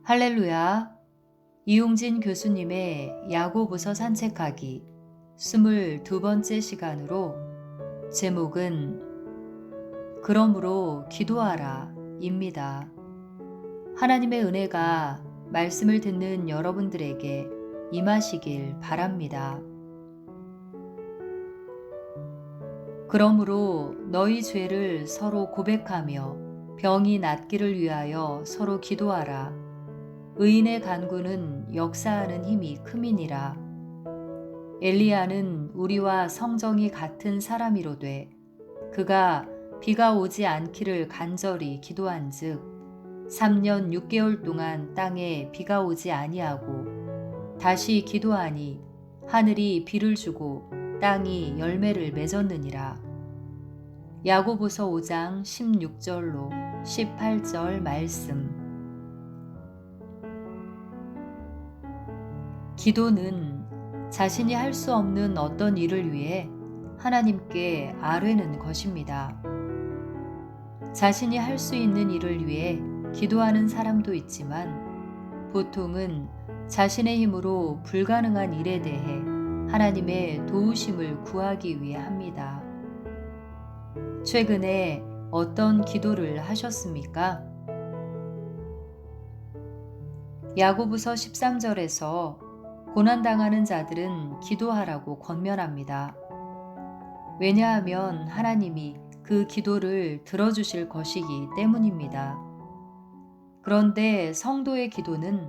할렐루야. 이용진 교수님의 야고보서 산책하기 22번째 시간으로 제목은 그러므로 기도하라 입니다. 하나님의 은혜가 말씀을 듣는 여러분들에게 임하시길 바랍니다. 그러므로 너희 죄를 서로 고백하며 병이 낫기를 위하여 서로 기도하라. 의인의 간구는 역사하는 힘이 큼이니라. 엘리야는 우리와 성정이 같은 사람이로되 그가 비가 오지 않기를 간절히 기도한즉 3년 6개월 동안 땅에 비가 오지 아니하고 다시 기도하니 하늘이 비를 주고 땅이 열매를 맺었느니라. 야고보서 5장 16절로 18절 말씀. 기도는 자신이 할 수 없는 어떤 일을 위해 하나님께 아뢰는 것입니다. 자신이 할 수 있는 일을 위해 기도하는 사람도 있지만 보통은 자신의 힘으로 불가능한 일에 대해 하나님의 도우심을 구하기 위해 합니다. 최근에 어떤 기도를 하셨습니까? 야고보서 13절에서 고난당하는 자들은 기도하라고 권면합니다. 왜냐하면 하나님이 그 기도를 들어주실 것이기 때문입니다. 그런데 성도의 기도는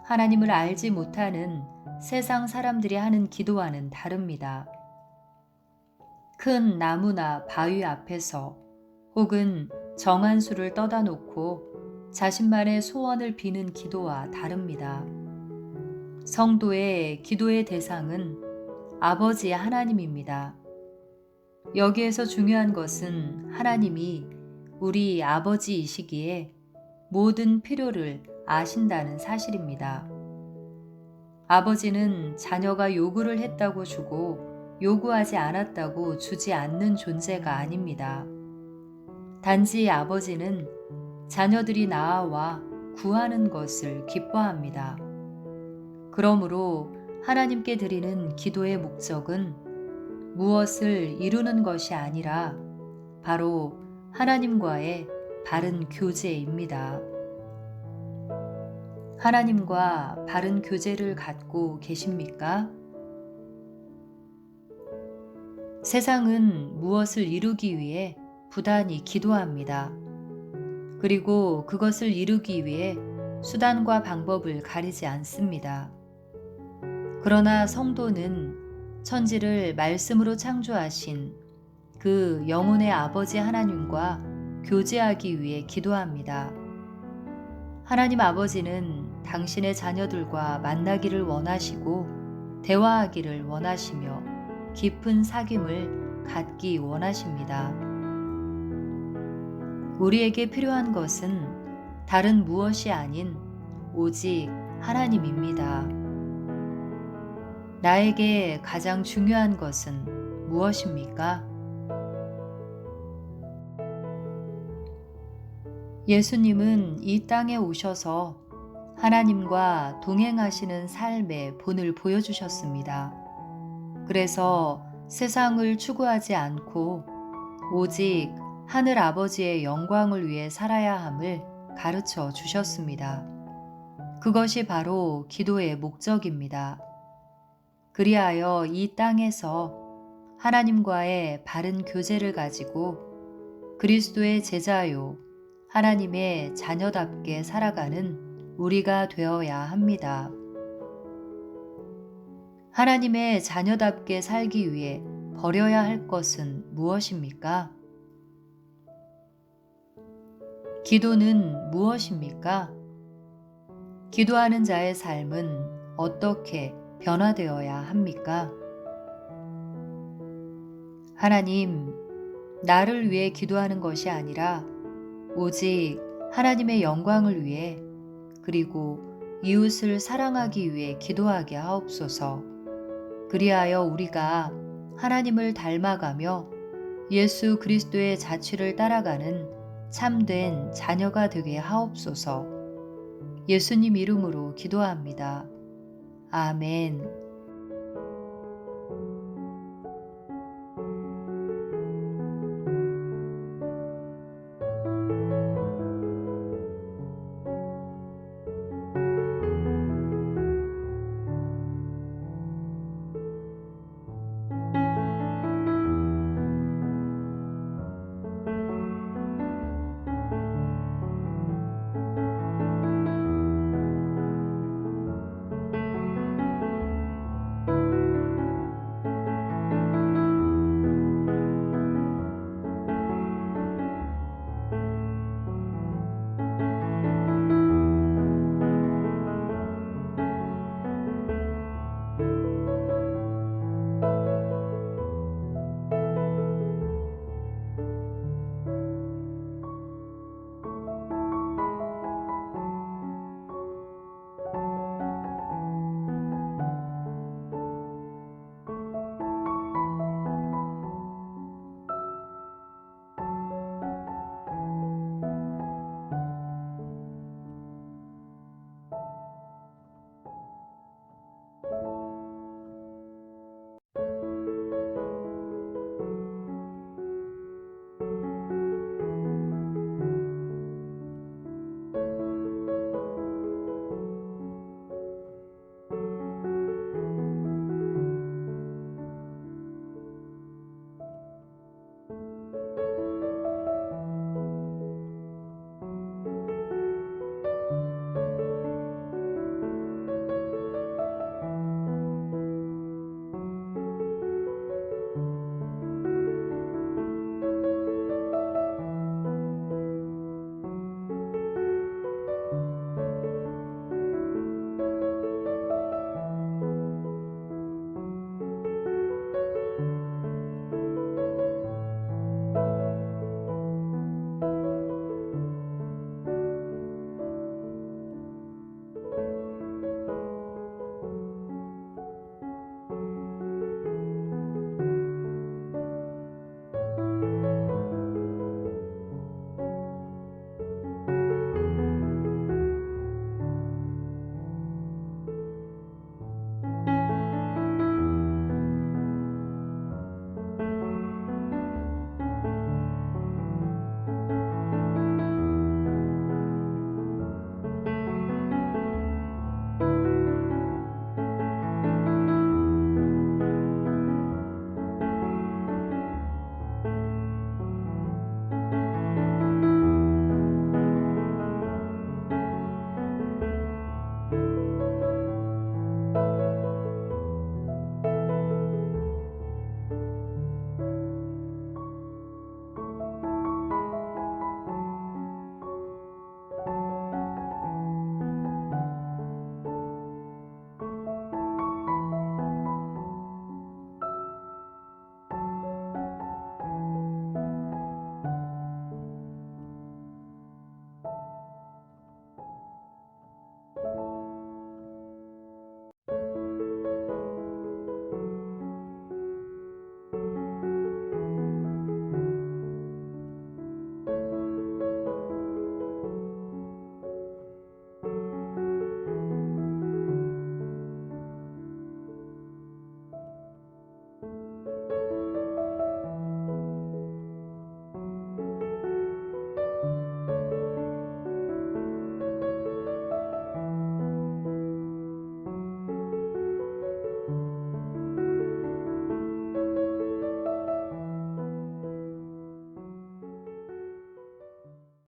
하나님을 알지 못하는 세상 사람들이 하는 기도와는 다릅니다. 큰 나무나 바위 앞에서 혹은 정한 수를 떠다 놓고 자신만의 소원을 비는 기도와 다릅니다. 성도의 기도의 대상은 아버지 하나님입니다. 여기에서 중요한 것은 하나님이 우리 아버지이시기에 모든 필요를 아신다는 사실입니다. 아버지는 자녀가 요구를 했다고 주고 요구하지 않았다고 주지 않는 존재가 아닙니다. 단지 아버지는 자녀들이 나아와 구하는 것을 기뻐합니다. 그러므로 하나님께 드리는 기도의 목적은 무엇을 이루는 것이 아니라 바로 하나님과의 바른 교제입니다. 하나님과 바른 교제를 갖고 계십니까? 세상은 무엇을 이루기 위해 부단히 기도합니다. 그리고 그것을 이루기 위해 수단과 방법을 가리지 않습니다. 그러나 성도는 천지를 말씀으로 창조하신 그 영혼의 아버지 하나님과 교제하기 위해 기도합니다. 하나님 아버지는 당신의 자녀들과 만나기를 원하시고 대화하기를 원하시며 깊은 사귐을 갖기 원하십니다. 우리에게 필요한 것은 다른 무엇이 아닌 오직 하나님입니다. 나에게 가장 중요한 것은 무엇입니까? 예수님은 이 땅에 오셔서 하나님과 동행하시는 삶의 본을 보여주셨습니다. 그래서 세상을 추구하지 않고 오직 하늘 아버지의 영광을 위해 살아야 함을 가르쳐 주셨습니다. 그것이 바로 기도의 목적입니다. 그리하여 이 땅에서 하나님과의 바른 교제를 가지고 그리스도의 제자요 하나님의 자녀답게 살아가는 우리가 되어야 합니다. 하나님의 자녀답게 살기 위해 버려야 할 것은 무엇입니까? 기도는 무엇입니까? 기도하는 자의 삶은 어떻게 변화되어야 합니까? 하나님, 나를 위해 기도하는 것이 아니라 오직 하나님의 영광을 위해 그리고 이웃을 사랑하기 위해 기도하게 하옵소서. 그리하여 우리가 하나님을 닮아가며 예수 그리스도의 자취를 따라가는 참된 자녀가 되게 하옵소서. 예수님 이름으로 기도합니다. 아멘.